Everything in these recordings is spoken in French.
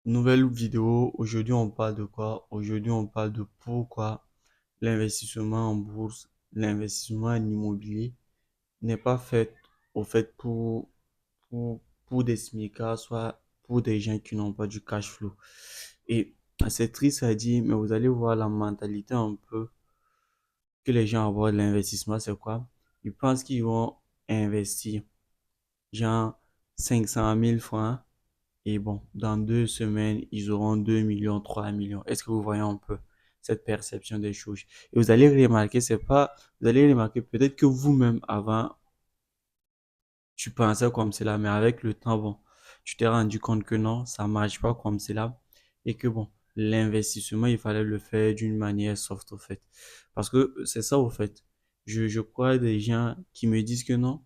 Nouvelle vidéo. Aujourd'hui, on parle de quoi? Aujourd'hui, on parle de pourquoi l'investissement en bourse, l'investissement en immobilier n'est pas fait au fait pour des smicards, soit pour des gens qui n'ont pas du cash flow. Et c'est triste à dire, mais vous allez voir la mentalité un peu que les gens abordent l'investissement, c'est quoi? Ils pensent qu'ils vont investir, genre 500 000 francs. Et bon, dans 2 semaines, ils auront 2 millions, 3 millions. Est-ce que vous voyez un peu cette perception des choses? Et vous allez remarquer, c'est pas, vous allez remarquer peut-être que vous-même, avant, tu pensais comme cela, mais avec le temps, bon, tu t'es rendu compte que non, ça marche pas comme cela. Et que bon, l'investissement, il fallait le faire d'une manière soft, au fait. Parce que c'est ça, au fait. Je crois des gens qui me disent que non,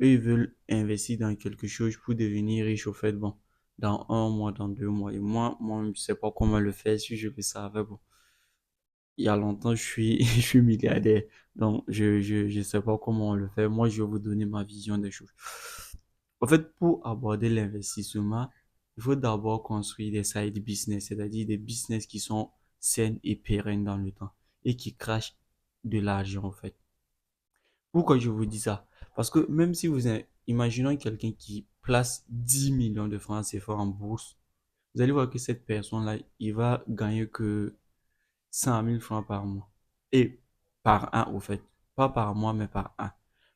eux, ils veulent investir dans quelque chose pour devenir riche, au fait, bon, dans 1 mois, dans 2 mois. Et moi, je sais pas comment le faire. Si je le savais, bon, il y a longtemps, je suis milliardaire. Donc, je sais pas comment on le fait. Moi, je vais vous donner ma vision des choses. En fait, pour aborder l'investissement, il faut d'abord construire des side business, c'est-à-dire des business qui sont saines et pérennes dans le temps et qui crachent de l'argent, en fait. Pourquoi je vous dis ça? Parce que même si imaginons quelqu'un qui place 10 millions de francs CFA en bourse, vous allez voir que cette personne-là, il va gagner que 100 000 francs par mois. Et par an, au fait. Pas par mois, mais par an.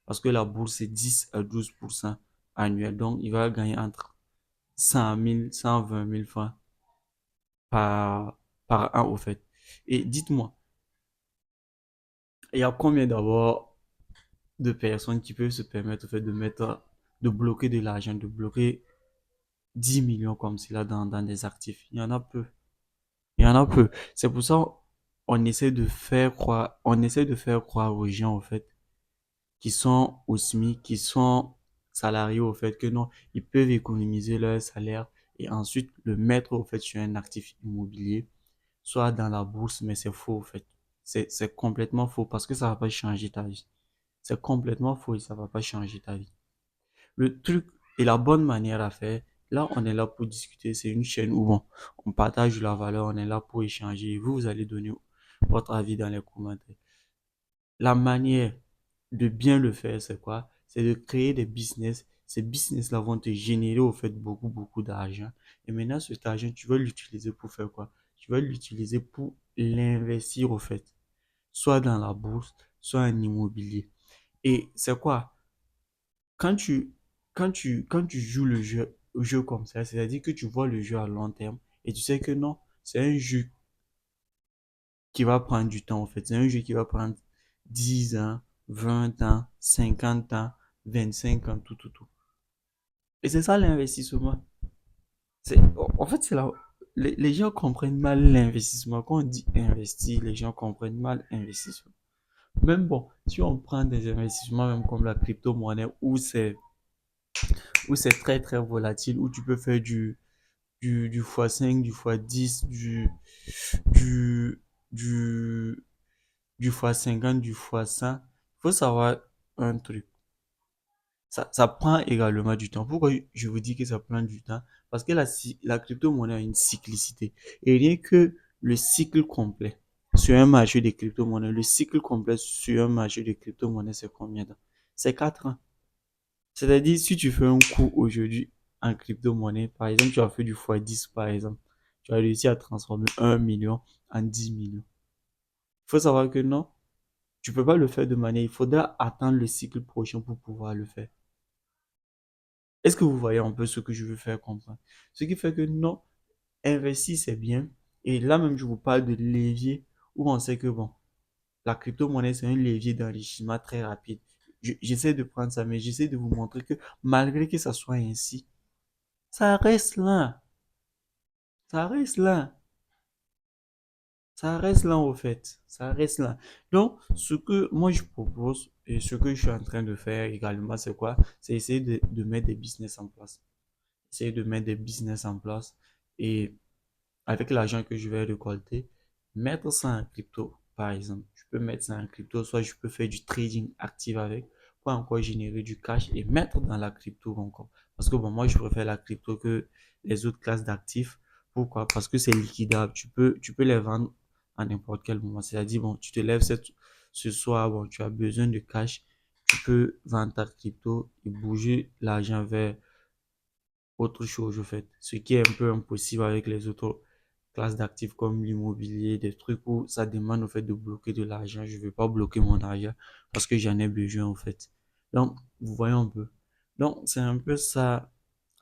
Parce que la bourse, c'est 10 à 12% annuel. Donc, il va gagner entre 100 000, 120 000 francs par, par an, au fait. Et dites-moi, il y a combien d'abord de personnes qui peuvent se permettre, au fait, de bloquer de l'argent, de bloquer 10 millions comme cela dans des actifs? Il y en a peu. Il y en a peu. C'est pour ça on essaie de faire croire aux gens, au fait, qui sont au SMIC, qui sont salariés, au fait, que non, ils peuvent économiser leur salaire et ensuite le mettre, au fait, sur un actif immobilier, soit dans la bourse, mais c'est faux, au fait. C'est complètement faux parce que ça va pas changer ta vie. C'est complètement faux et ça va pas changer ta vie. Le truc et la bonne manière à faire, là, on est là pour discuter. C'est une chaîne où bon, on partage la valeur, on est là pour échanger. Vous allez donner votre avis dans les commentaires. La manière de bien le faire, c'est quoi? C'est de créer des business. Ces business-là vont te générer au fait beaucoup, beaucoup d'argent. Et maintenant, cet argent, tu vas l'utiliser pour faire quoi? Tu vas l'utiliser pour l'investir au fait. Soit dans la bourse, soit en immobilier. Et c'est quoi? Quand tu, quand tu joues au jeu comme ça, c'est-à-dire que tu vois le jeu à long terme et tu sais que non, c'est un jeu qui va prendre du temps en fait. C'est un jeu qui va prendre 10 ans, 20 ans, 50 ans, 25 ans, tout, tout, tout. Et c'est ça l'investissement. En fait, c'est là. Les gens comprennent mal l'investissement. Quand on dit investir, les gens comprennent mal investissement. Même bon, si on prend des investissements même comme la crypto-monnaie où c'est très très volatile, où tu peux faire du x5, du x10, du, du, du x50, du x100. Il faut savoir un truc. Ça prend également du temps. Pourquoi je vous dis que ça prend du temps? Parce que la crypto-monnaie a une cyclicité. Et rien que le cycle complet sur un marché de crypto-monnaie, le cycle complet sur un marché de crypto-monnaie, c'est combien de temps? C'est 4 ans. C'est-à-dire, si tu fais un coup aujourd'hui en crypto-monnaie, par exemple, tu as fait du x10, par exemple, tu as réussi à transformer 1 million en 10 millions. Il faut savoir que non, tu peux pas le faire de manière, il faudra attendre le cycle prochain pour pouvoir le faire. Est-ce que vous voyez un peu ce que je veux faire comprendre? Ce qui fait que non, investir c'est bien. Et là même, je vous parle de levier où on sait que bon, la crypto-monnaie c'est un levier d'enrichissement très rapide. J'essaie de prendre ça, mais j'essaie de vous montrer que malgré que ça soit ainsi, ça reste là. Ça reste là. Ça reste là, au fait. Ça reste là. Donc, ce que moi je propose et ce que je suis en train de faire également, c'est quoi? C'est essayer de mettre des business en place. Essayer de mettre des business en place et avec l'argent que je vais récolter, mettre ça en crypto, par exemple. Je peux mettre ça en crypto, soit je peux faire du trading actif avec pour encore générer du cash et mettre dans la crypto encore. Parce que bon, moi, je préfère la crypto que les autres classes d'actifs. Pourquoi? Parce que c'est liquidable. Tu peux les vendre à n'importe quel moment. C'est-à-dire, bon, tu te lèves ce soir, bon, tu as besoin de cash, tu peux vendre ta crypto et bouger l'argent vers autre chose, en fait. Ce qui est un peu impossible avec les autres classes d'actifs comme l'immobilier, des trucs où ça demande, au fait, de bloquer de l'argent. Je ne veux pas bloquer mon argent parce que j'en ai besoin, en fait. Donc, vous voyez un peu. Donc, c'est un peu ça,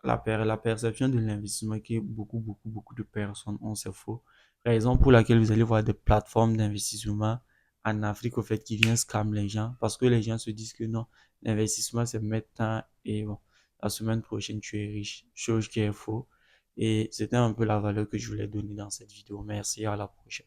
la perception de l'investissement que beaucoup de personnes ont, c'est faux. Raison pour laquelle vous allez voir des plateformes d'investissement en Afrique, au fait, qui viennent scam les gens parce que les gens se disent que non, l'investissement, c'est maintenant et bon, la semaine prochaine, tu es riche. Chose qui est faux. Et c'était un peu la valeur que je voulais donner dans cette vidéo. Merci, à la prochaine.